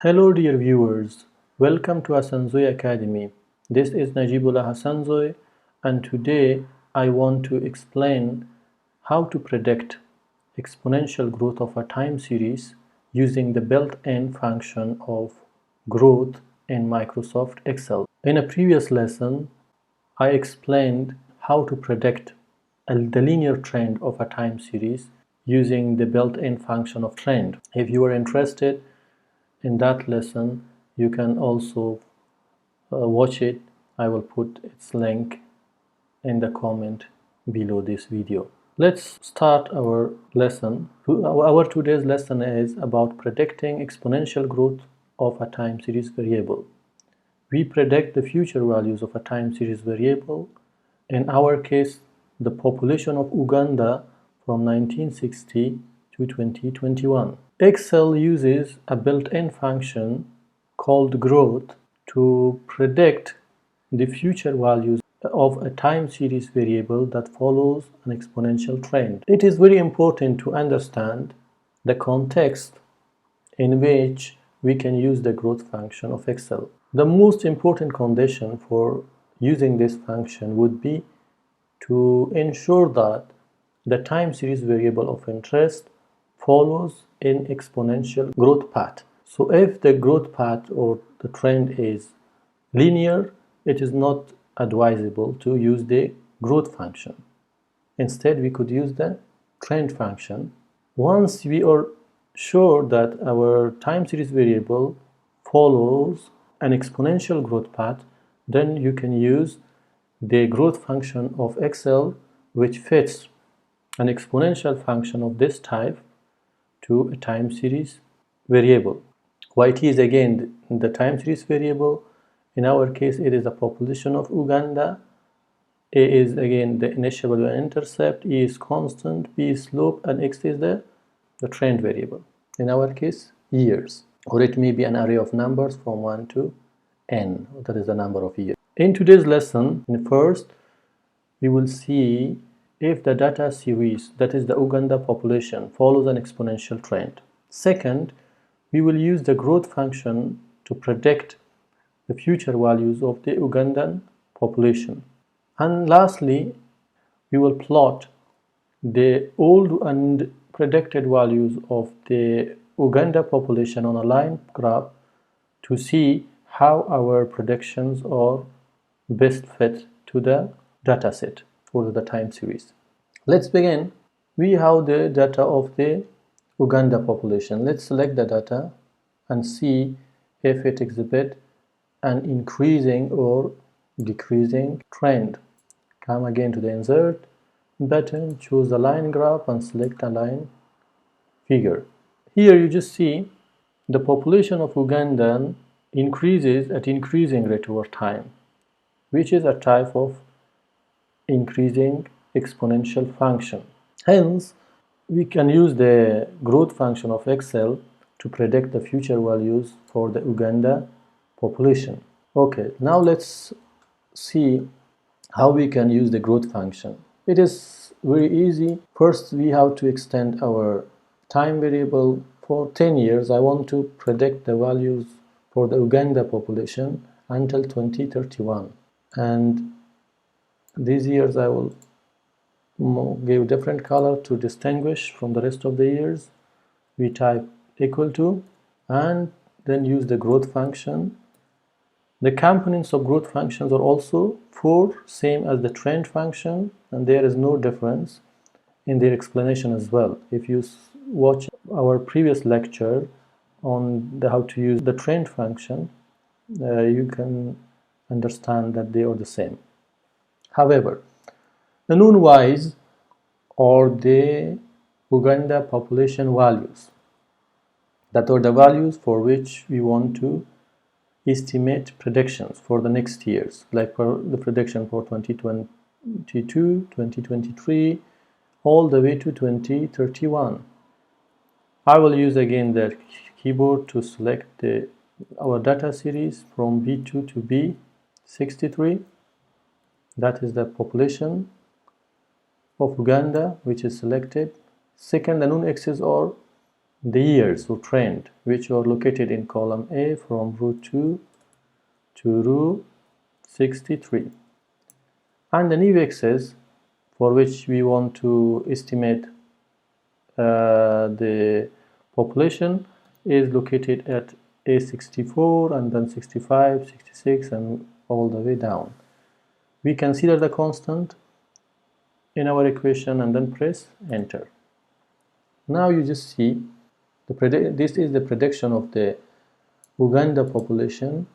Hello dear viewers, welcome to Hasanzoy Academy. This is Najibullah Hasanzoy and today I want to explain how to predict exponential growth of a time series using the built-in function of growth in Microsoft Excel. In a previous lesson, I explained how to predict the linear trend of a time series using the built-in function of trend. If you are interested in that lesson, you can also watch it. I will put its link in the comment below this video. Let's start our lesson. Our today's lesson is about predicting exponential growth of a time series variable. We predict the future values of a time series variable. In our case, the population of Uganda from 1960 to 2021. Excel uses a built-in function called growth to predict the future values of a time series variable that follows an exponential trend. It is very important to understand the context in which we can use the growth function of Excel. The most important condition for using this function would be to ensure that the time series variable of interest follows an exponential growth path. So if the growth path or the trend is linear, it is not advisable to use the growth function. Instead, we could use the trend function. Once we are sure that our time series variable follows an exponential growth path, then you can use the growth function of Excel, which fits an exponential function of this type to a time series variable. YT is again the time series variable. In our case, it is the population of Uganda. A is again the initial value and intercept, E is constant, B is slope, and X is the trend variable. In our case, years. Or it may be an array of numbers from 1 to n, that is the number of years. In today's lesson, first, we will see if the data series, that is the Uganda population, follows an exponential trend. Second, we will use the growth function to predict the future values of the Ugandan population. And lastly, we will plot the old and predicted values of the Uganda population on a line graph to see how our predictions are best fit to the dataset or the time series. Let's begin. We have the data of the Uganda population. Let's select the data and see if it exhibits an increasing or decreasing trend. Come again to the insert button, choose the line graph and select a line figure. Here you just see the population of Ugandan increases at increasing rate over time, which is a type of increasing exponential function. Hence, we can use the growth function of Excel to predict the future values for the Uganda population. Okay, now let's see how we can use the growth function. It is very easy. First, we have to extend our time variable for 10 years. I want to predict the values for the Uganda population until 2031. And these years I will give different color to distinguish from the rest of the years. We type equal to and then use the growth function. The components of growth functions are also 4, same as the trend function, and there is no difference in their explanation as well. If you watch our previous lecture on how to use the trend function, you can understand that they are the same. However, the known Y's are the Uganda population values. That are the values for which we want to estimate predictions for the next years, like for the prediction for 2022, 2023, all the way to 2031. I will use again the keyboard to select our data series from B2 to B63. That is the population of Uganda, which is selected. Second, the known X's are the years or trend which are located in column A from root 2 to root 63, and the new axis for which we want to estimate the population is located at A64 and then 65, 66 and all the way down. We consider the constant in our equation and then press enter. Now you just see this is the prediction of the Uganda population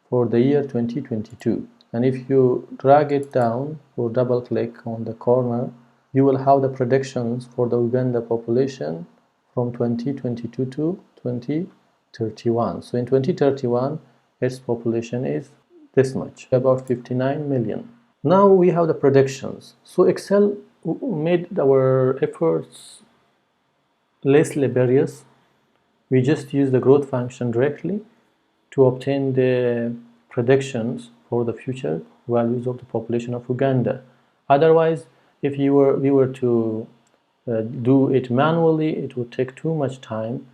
for the year 2022, and if you drag it down or double click on the corner, you will have the predictions for the Uganda population from 2022 to 2031. So in 2031 its population is this much, about 59 million. Now we have the predictions. So Excel made our efforts less laborious. We just use the growth function directly to obtain the predictions for the future values of the population of Uganda. Otherwise, if we were to do it manually, it would take too much time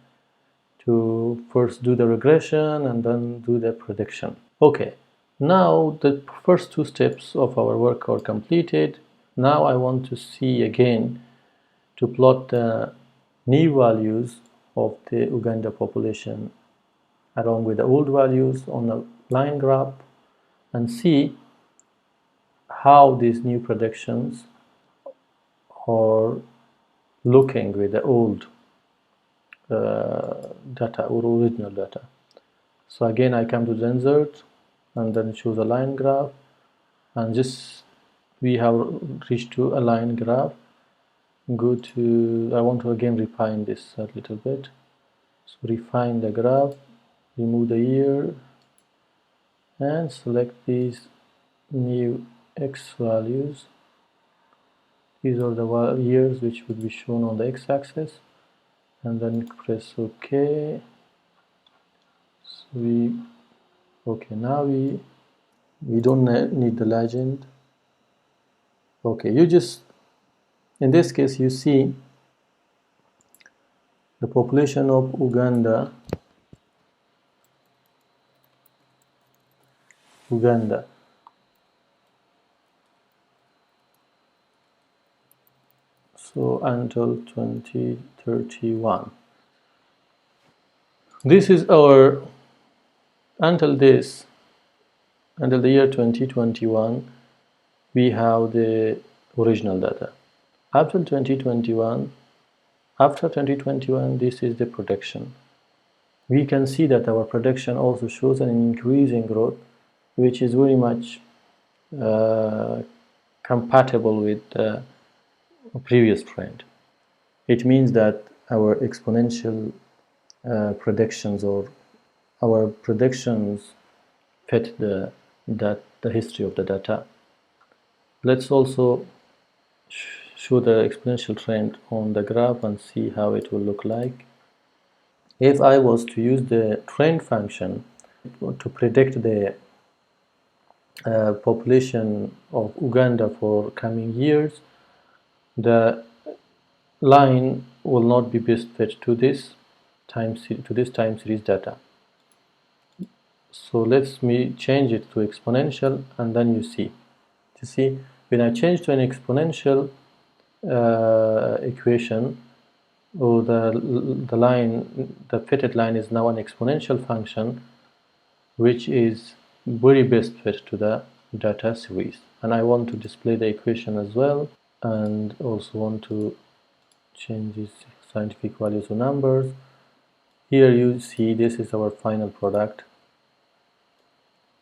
to first do the regression and then do the prediction. Okay, now the first two steps of our work are completed. Now I want to see again to plot the new values of the Uganda population along with the old values on a line graph and see how these new predictions are looking with the old data or original data. So again I come to the insert and then choose a line graph, and just we have reached to a line graph. Go to, I want to again refine this a little bit, so refine the graph, remove the year and select these new x values. These are the years which would be shown on the x-axis, and then press OK. So okay, now we don't need the legend. Okay, you just, in this case you see the population of Uganda so until 2031. This is our until the year 2021 we have the original data. After 2021 this is the prediction. We can see that our prediction also shows an increasing growth, which is very much compatible with the previous trend. It means that our exponential predictions or our predictions fit the history of the data. Let's also show the exponential trend on the graph and see how it will look like. If I was to use the trend function to predict the population of Uganda for coming years, the line will not be best fit to this time series data. So let me change it to exponential, and then you see when I change to an exponential equation, or the fitted line is now an exponential function, which is very best fit to the data series. And I want to display the equation as well, and also want to change these scientific values to numbers. Here you see this is our final product.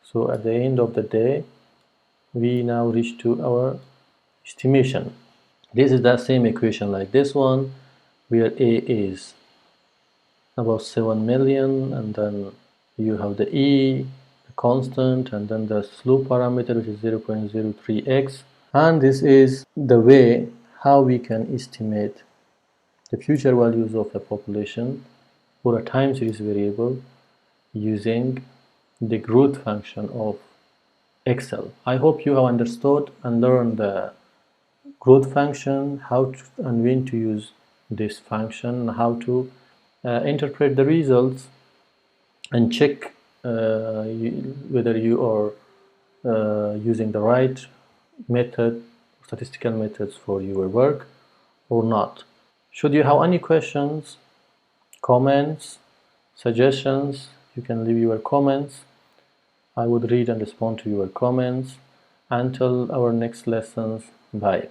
So at the end of the day, we now reach to our estimation. This is the same equation like this one, where A is about 7 million, and then you have the E, the constant, and then the slope parameter, which is 0.03x. And this is the way how we can estimate the future values of a population for a time series variable using the growth function of Excel. I hope you have understood and learned the growth function, how to and when to use this function, how to interpret the results and check whether you are using the right method, statistical methods for your work or not. Should you have any questions, comments, suggestions, you can leave your comments. I would read and respond to your comments. Until our next lessons, bye.